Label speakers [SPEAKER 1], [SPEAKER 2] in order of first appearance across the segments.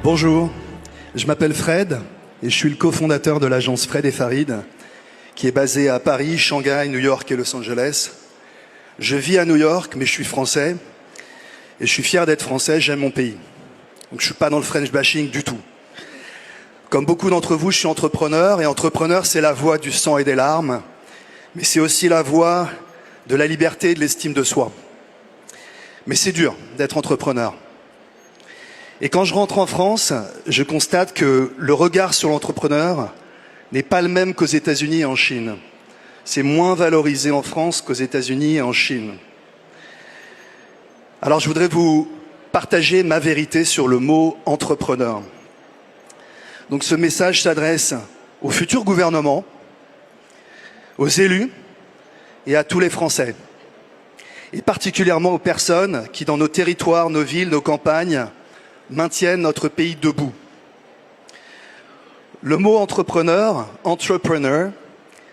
[SPEAKER 1] Bonjour, je m'appelle Fred et je suis le cofondateur de l'agence Fred et Farid qui est basée à Paris, Shanghai, New York et Los Angeles. Je vis à New York mais je suis français et je suis fier d'être français, j'aime mon pays. Donc je ne suis pas dans le French bashing du tout. Comme beaucoup d'entre vous, je suis entrepreneur et entrepreneur c'est la voie du sang et des larmes, mais c'est aussi la voie de la liberté et de l'estime de soi. Mais c'est dur d'être entrepreneur. Et quand je rentre en France, je constate que le regard sur l'entrepreneur n'est pas le même qu'aux États-Unis et en Chine. C'est moins valorisé en France qu'aux États-Unis et en Chine. Alors je voudrais vous partager ma vérité sur le mot entrepreneur. Donc ce message s'adresse au futur gouvernement, aux élus et à tous les Français. Et particulièrement aux personnes qui, dans nos territoires, nos villes, nos campagnes, maintiennent notre pays debout. Le mot entrepreneur,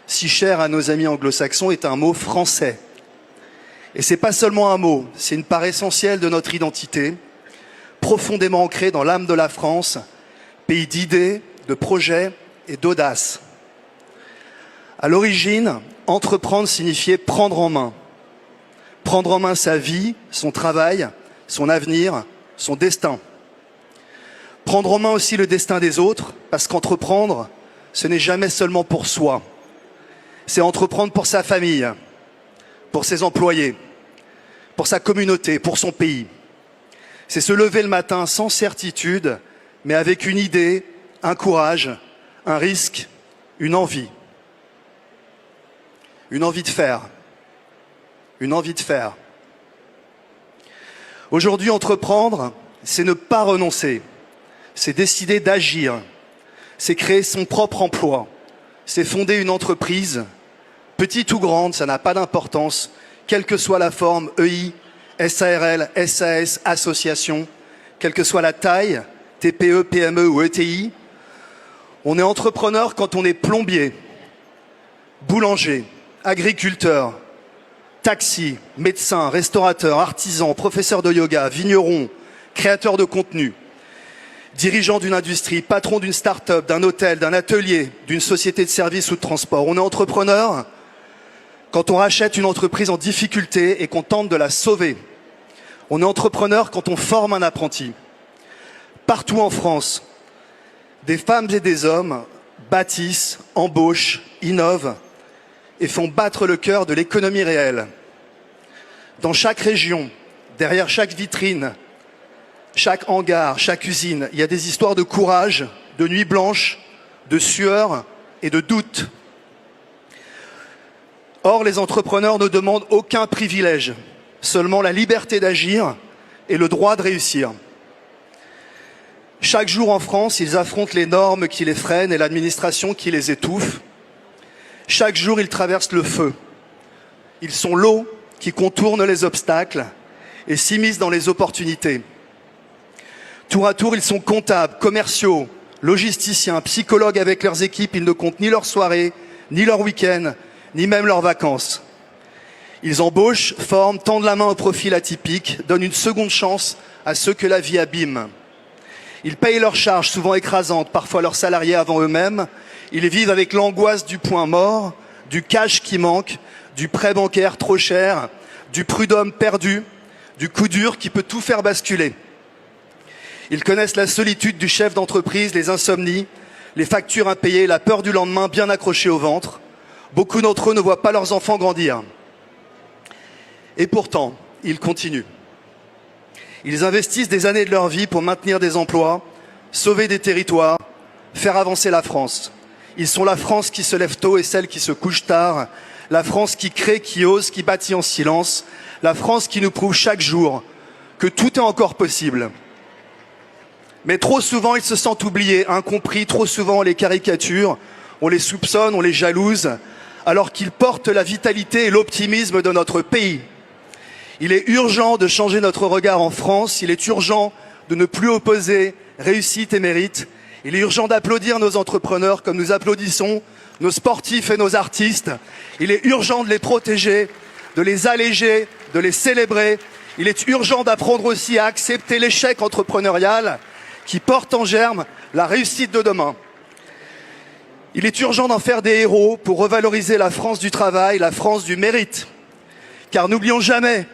[SPEAKER 1] si cher à nos amis anglo-saxons, est un mot français. Et c'est pas seulement un mot, c'est une part essentielle de notre identité, profondément ancrée dans l'âme de la France, pays d'idées, de projets et d'audace. À l'origine, entreprendre signifiait prendre en main. Prendre en main sa vie, son travail, son avenir, son destin. Prendre en main aussi le destin des autres, parce qu'entreprendre, ce n'est jamais seulement pour soi. C'est entreprendre pour sa famille, pour ses employés, pour sa communauté, pour son pays. C'est se lever le matin sans certitude, mais avec une idée, un courage, un risque, une envie. Une envie de faire. Une envie de faire. Aujourd'hui, entreprendre, c'est ne pas renoncer. C'est décider d'agir, c'est créer son propre emploi, c'est fonder une entreprise, petite ou grande, ça n'a pas d'importance, quelle que soit la forme, EI, SARL, SAS, association, quelle que soit la taille, TPE, PME ou ETI. On est entrepreneur quand on est plombier, boulanger, agriculteur, taxi, médecin, restaurateur, artisan, professeur de yoga, vigneron, créateur de contenu. Dirigeant d'une industrie, patron d'une start-up, d'un hôtel, d'un atelier, d'une société de services ou de transport. On est entrepreneur quand on rachète une entreprise en difficulté et qu'on tente de la sauver. On est entrepreneur quand on forme un apprenti. Partout en France, des femmes et des hommes bâtissent, embauchent, innovent et font battre le cœur de l'économie réelle. Dans chaque région, derrière chaque vitrine, chaque hangar, chaque usine, il y a des histoires de courage, de nuits blanches, de sueur et de doute. Or, les entrepreneurs ne demandent aucun privilège, seulement la liberté d'agir et le droit de réussir. Chaque jour en France, ils affrontent les normes qui les freinent et l'administration qui les étouffe. Chaque jour, ils traversent le feu. Ils sont l'eau qui contourne les obstacles et s'immiscent dans les opportunités. Tour à tour, ils sont comptables, commerciaux, logisticiens, psychologues avec leurs équipes. Ils ne comptent ni leurs soirées, ni leurs week-ends, ni même leurs vacances. Ils embauchent, forment, tendent la main aux profils atypiques, donnent une seconde chance à ceux que la vie abîme. Ils payent leurs charges, souvent écrasantes, parfois leurs salariés avant eux-mêmes. Ils vivent avec l'angoisse du point mort, du cash qui manque, du prêt bancaire trop cher, du prud'homme perdu, du coup dur qui peut tout faire basculer. Ils connaissent la solitude du chef d'entreprise, les insomnies, les factures impayées, la peur du lendemain bien accrochée au ventre. Beaucoup d'entre eux ne voient pas leurs enfants grandir. Et pourtant, ils continuent. Ils investissent des années de leur vie pour maintenir des emplois, sauver des territoires, faire avancer la France. Ils sont la France qui se lève tôt et celle qui se couche tard, la France qui crée, qui ose, qui bâtit en silence, la France qui nous prouve chaque jour que tout est encore possible. Mais trop souvent, ils se sentent oubliés, incompris, trop souvent on les caricature, on les soupçonne, on les jalouse, alors qu'ils portent la vitalité et l'optimisme de notre pays. Il est urgent de changer notre regard en France, il est urgent de ne plus opposer réussite et mérite, il est urgent d'applaudir nos entrepreneurs comme nous applaudissons nos sportifs et nos artistes, il est urgent de les protéger, de les alléger, de les célébrer, il est urgent d'apprendre aussi à accepter l'échec entrepreneurial, qui portent en germe la réussite de demain. Il est urgent d'en faire des héros pour revaloriser la France du travail, la France du mérite. Car n'oublions jamais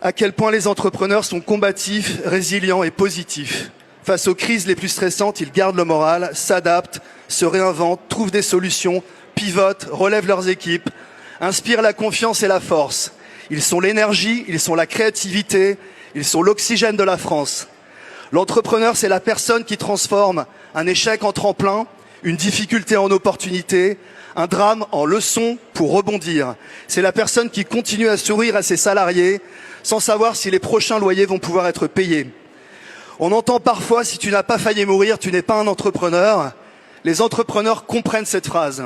[SPEAKER 1] à quel point les entrepreneurs sont combatifs, résilients et positifs. Face aux crises les plus stressantes, ils gardent le moral, s'adaptent, se réinventent, trouvent des solutions, pivotent, relèvent leurs équipes, inspirent la confiance et la force. Ils sont l'énergie, ils sont la créativité, ils sont l'oxygène de la France. L'entrepreneur, c'est la personne qui transforme un échec en tremplin, une difficulté en opportunité, un drame en leçon pour rebondir. C'est la personne qui continue à sourire à ses salariés sans savoir si les prochains loyers vont pouvoir être payés. On entend parfois « si tu n'as pas failli mourir, tu n'es pas un entrepreneur ». Les entrepreneurs comprennent cette phrase.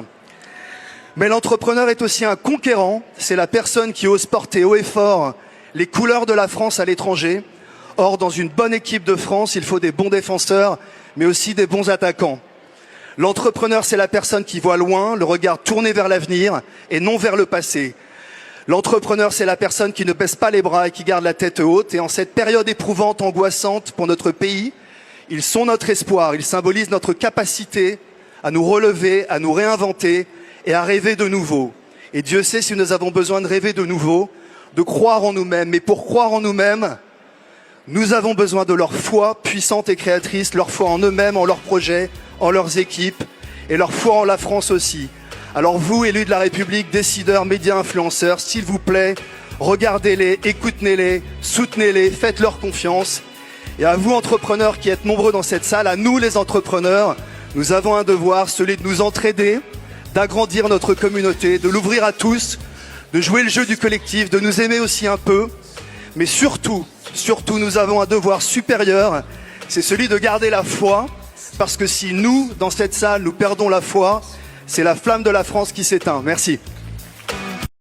[SPEAKER 1] Mais l'entrepreneur est aussi un conquérant, c'est la personne qui ose porter haut et fort les couleurs de la France à l'étranger. Or, dans une bonne équipe de France, il faut des bons défenseurs, mais aussi des bons attaquants. L'entrepreneur, c'est la personne qui voit loin, le regard tourné vers l'avenir et non vers le passé. L'entrepreneur, c'est la personne qui ne baisse pas les bras et qui garde la tête haute. Et en cette période éprouvante, angoissante pour notre pays, ils sont notre espoir, ils symbolisent notre capacité à nous relever, à nous réinventer et à rêver de nouveau. Et Dieu sait si nous avons besoin de rêver de nouveau, de croire en nous-mêmes. Mais pour croire en nous-mêmes, nous avons besoin de leur foi puissante et créatrice, leur foi en eux-mêmes, en leurs projets, en leurs équipes et leur foi en la France aussi. Alors vous, élus de la République, décideurs, médias, influenceurs, s'il vous plaît, regardez-les, écoutez-les, soutenez-les, faites-leur confiance. Et à vous, entrepreneurs qui êtes nombreux dans cette salle, à nous les entrepreneurs, nous avons un devoir, celui de nous entraider, d'agrandir notre communauté, de l'ouvrir à tous, de jouer le jeu du collectif, de nous aimer aussi un peu. Mais surtout, nous avons un devoir supérieur, c'est celui de garder la foi, parce que si nous, dans cette salle, nous perdons la foi, c'est la flamme de la France qui s'éteint. Merci.